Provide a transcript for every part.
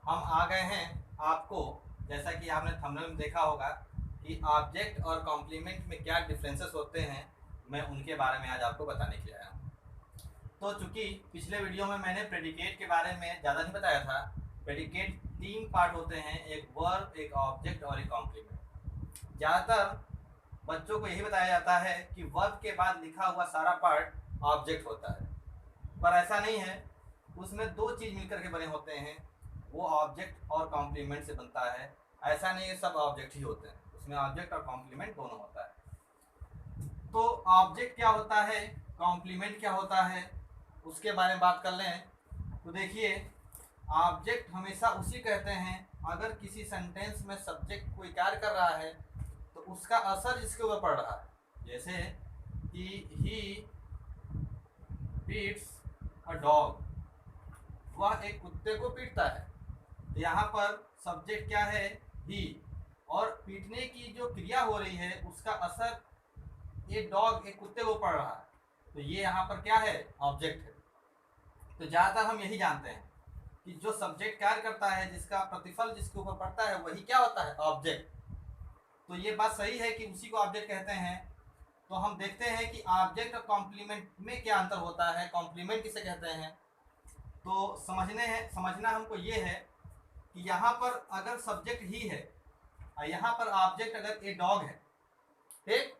हम आ गए हैं आपको, जैसा कि आपने थंबनेल में देखा होगा कि ऑब्जेक्ट और कॉम्प्लीमेंट में क्या डिफरेंसेस होते हैं, मैं उनके बारे में आज आपको बताने के लिए आया हूँ। तो चूंकि पिछले वीडियो में मैंने प्रेडिकेट के बारे में ज़्यादा नहीं बताया था। प्रेडिकेट 3 पार्ट होते हैं, एक वर्ब, एक ऑब्जेक्ट और एक कॉम्प्लीमेंट। ज़्यादातर बच्चों को यही बताया जाता है कि वर्ब के बाद लिखा हुआ सारा पार्ट ऑब्जेक्ट होता है, पर ऐसा नहीं है। उसमें 2 चीज़ मिलकर के बने होते हैं, वो ऑब्जेक्ट और कॉम्प्लीमेंट से बनता है। ऐसा नहीं है सब ऑब्जेक्ट ही होते हैं, उसमें ऑब्जेक्ट और कॉम्प्लीमेंट दोनों होता है। तो ऑब्जेक्ट क्या होता है, कॉम्प्लीमेंट क्या होता है, उसके बारे में बात कर लें। तो देखिए, ऑब्जेक्ट हमेशा उसी कहते हैं अगर किसी सेंटेंस में सब्जेक्ट कोई कार्य कर रहा है तो उसका असर जिसके ऊपर पड़ रहा है। जैसे कि ही बीट्स अ डॉग, वह एक कुत्ते को पीटता है। तो यहाँ पर सब्जेक्ट क्या है, ही, और पीटने की जो क्रिया हो रही है उसका असर ये डॉग, एक कुत्ते को पड़ रहा है। तो ये यहाँ पर क्या है, ऑब्जेक्ट है। तो ज़्यादातर हम यही जानते हैं कि जो सब्जेक्ट कार्य करता है, जिसका प्रतिफल जिसके ऊपर पड़ता है, वही क्या होता है, ऑब्जेक्ट। तो ये बात सही है कि उसी को ऑब्जेक्ट कहते हैं। तो हम देखते हैं कि ऑब्जेक्ट और कॉम्प्लीमेंट में क्या अंतर होता है, कॉम्प्लीमेंट किसे कहते हैं। तो समझना हमको ये है कि यहाँ पर अगर सब्जेक्ट ही है और यहाँ पर ऑब्जेक्ट अगर ए डॉग है, ठीक,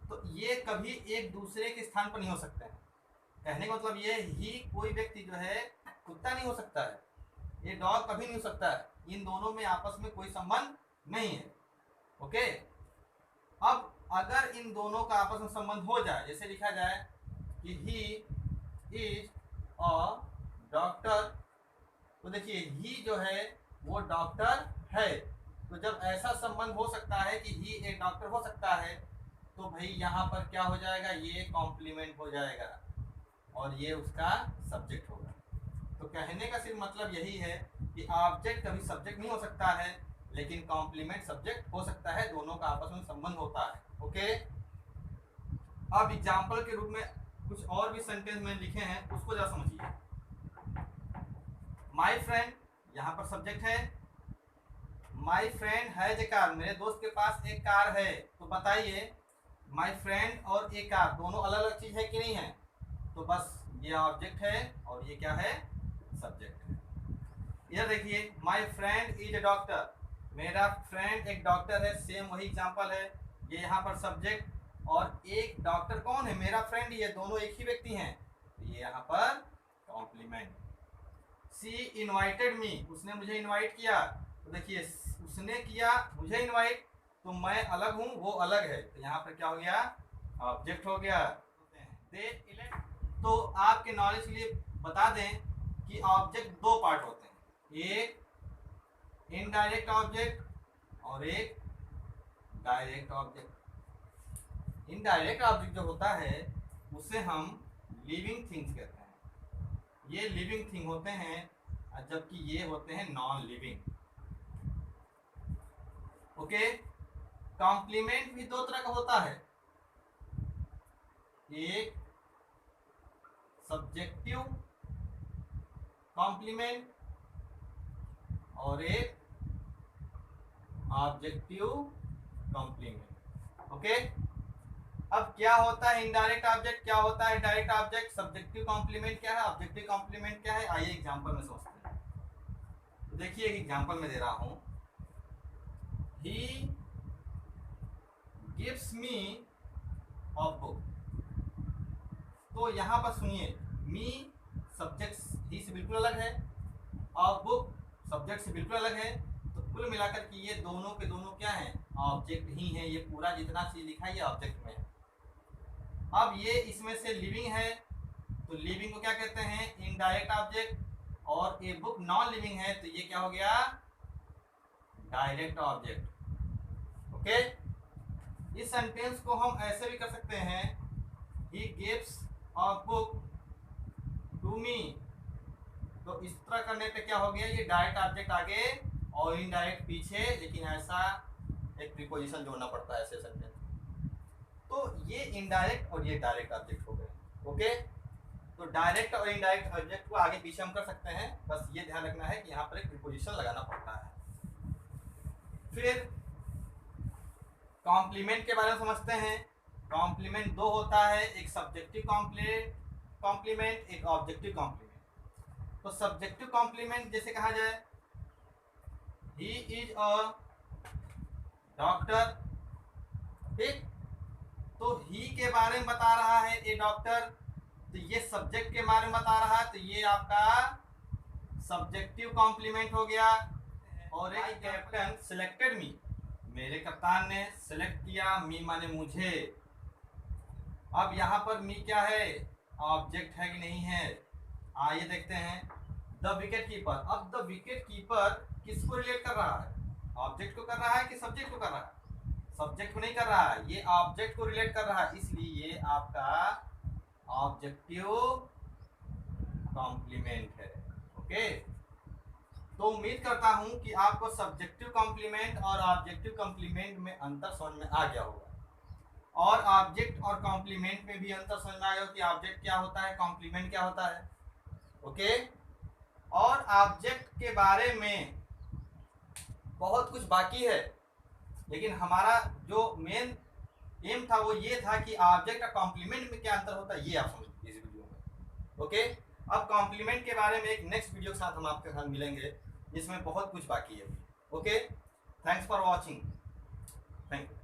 तो ये कभी एक दूसरे के स्थान पर नहीं हो सकते हैं। कहने का मतलब ये, ही कोई व्यक्ति जो है कुत्ता नहीं हो सकता है, ये डॉग कभी नहीं हो सकता है। इन दोनों में आपस में कोई संबंध नहीं है। ओके, अब अगर इन दोनों का आपस में संबंध हो जाए, जैसे लिखा जाए कि ही इज अ डॉक्टर, तो देखिए ही जो है वो डॉक्टर है। तो जब ऐसा संबंध हो सकता है कि ही एक डॉक्टर हो सकता है, तो भाई यहाँ पर क्या हो जाएगा, ये कॉम्प्लीमेंट हो जाएगा और ये उसका सब्जेक्ट होगा। तो कहने का सिर्फ मतलब यही है कि ऑब्जेक्ट कभी सब्जेक्ट नहीं हो सकता है, लेकिन कॉम्प्लीमेंट सब्जेक्ट हो सकता है। दोनों का आपस में संबंध होता है। ओके, अब एग्जाम्पल के रूप में कुछ और भी सेंटेंस में लिखे हैं, उसको जरा समझिए। माई फ्रेंड, यहाँ पर सब्जेक्ट है। My friend has a car, मेरे दोस्त के पास एक कार है। तो बताइए, माई फ्रेंड और ए कार दोनों अलग अलग चीज है कि नहीं है। तो बस ये ऑब्जेक्ट है और ये क्या है, सब्जेक्ट है। इधर देखिए, my friend is a doctor, मेरा फ्रेंड एक डॉक्टर है। सेम वही एग्जाम्पल है, ये यहाँ पर सब्जेक्ट और एक डॉक्टर कौन है, मेरा फ्रेंड, ये दोनों एक ही व्यक्ति हैं। तो ये यहाँ पर कॉम्प्लीमेंट। सी इन्वाइटेड मी, उसने मुझे इन्वाइट किया। तो देखिए, उसने किया मुझे इन्वाइट, तो मैं अलग हूँ, वो अलग है। तो यहाँ पर क्या हो गया, ऑब्जेक्ट हो गया। दे इलेक्ट, तो आपके नॉलेज के लिए बता दें कि ऑब्जेक्ट 2 पार्ट होते हैं, एक इनडायरेक्ट ऑब्जेक्ट और एक डायरेक्ट ऑब्जेक्ट। इनडायरेक्ट ऑब्जेक्ट जो होता है उसे हम लिविंग थिंग्स कहते हैं। ये लिविंग थिंग होते हैं, जबकि ये होते हैं नॉन लिविंग। ओके, कॉम्प्लीमेंट भी 2 तरह का होता है, एक सब्जेक्टिव कॉम्प्लीमेंट और एक ऑब्जेक्टिव कॉम्प्लीमेंट। ओके, अब क्या होता है इनडायरेक्ट ऑब्जेक्ट, क्या होता है डायरेक्ट ऑब्जेक्ट, सब्जेक्टिव कॉम्प्लीमेंट क्या है, ऑब्जेक्टिव कॉम्प्लीमेंट क्या है, आइए एग्जांपल में समझते हैं। तो देखिए, एक एग्जांपल में दे रहा हूं, he gives me a book. तो यहाँ पर सुनिए, मी सब्जेक्ट ही से बिल्कुल अलग है और बुक सब्जेक्ट से बिल्कुल अलग है। तो कुल मिलाकर के ये दोनों के दोनों क्या हैं, ऑब्जेक्ट ही हैं। ये पूरा जितना चीज लिखा है ये ऑब्जेक्ट में है। अब ये इसमें से लिविंग है, तो लिविंग को क्या कहते हैं, इनडायरेक्ट ऑब्जेक्ट। और ये बुक नॉन लिविंग है, तो ये क्या हो गया, डायरेक्ट ऑब्जेक्ट। ओके, इस सेंटेंस को हम ऐसे भी कर सकते हैं, he gives a book to me. तो इस तरह करने पे क्या हो गया, ये डायरेक्ट ऑब्जेक्ट आगे और इनडायरेक्ट पीछे, लेकिन ऐसा एक प्रीपोजिशन जोड़ना पड़ता है ऐसे सेंटेंस। तो ये इनडायरेक्ट और ये डायरेक्ट ऑब्जेक्ट हो गए। ओके, तो डायरेक्ट और इनडायरेक्ट ऑब्जेक्ट को आगे पीछे हम कर सकते हैं, बस ये ध्यान रखना है कि यहाँ पर एक प्रीपोजिशन लगाना पड़ता है। फिर कॉम्प्लीमेंट के बारे में समझते हैं। कॉम्प्लीमेंट दो होता है, एक सब्जेक्टिव कॉम्प्लीमेंट, एक ऑब्जेक्टिव कॉम्प्लीमेंट। तो सब्जेक्टिव कॉम्प्लीमेंट जैसे कहा जाए ही इज अ डॉक्टर, ठीक, तो ही के बारे में बता रहा है ए डॉक्टर, तो ये सब्जेक्ट के बारे में बता रहा है, तो ये आपका सब्जेक्टिव कॉम्प्लीमेंट हो गया। और एक कैप्टन सिलेक्टेड मी, मेरे कप्तान ने सिलेक्ट किया, मी माने मुझे। अब यहाँ पर मी क्या है, ऑब्जेक्ट है कि नहीं है, आइए देखते हैं। द विकेट कीपर, अब द विकेट कीपर किसको रिलेट कर रहा है, ऑब्जेक्ट को कर रहा है कि सब्जेक्ट को कर रहा है, सब्जेक्ट को नहीं कर रहा है, ये ऑब्जेक्ट को रिलेट कर रहा है, इसलिए ये आपका ऑब्जेक्टिव कॉम्प्लीमेंट है। ओके, तो उम्मीद करता हूं कि आपको सब्जेक्टिव कॉम्प्लीमेंट और ऑब्जेक्टिव कॉम्प्लीमेंट में अंतर समझ में आ गया होगा, और ऑब्जेक्ट और कॉम्प्लीमेंट में भी अंतर समझ में आ गया कि ऑब्जेक्ट क्या होता है, कॉम्प्लीमेंट क्या होता है। ओके, और ऑब्जेक्ट के बारे में बहुत कुछ बाकी है, लेकिन हमारा जो मेन एम था वो ये था कि ऑब्जेक्ट और कॉम्प्लीमेंट में क्या अंतर होता है, ये आप समझ लीजिए इस वीडियो में। ओके, अब कॉम्प्लीमेंट के बारे में एक नेक्स्ट वीडियो के साथ हम आपके साथ मिलेंगे, जिसमें बहुत कुछ बाकी है। Okay, thanks for watching, thank you.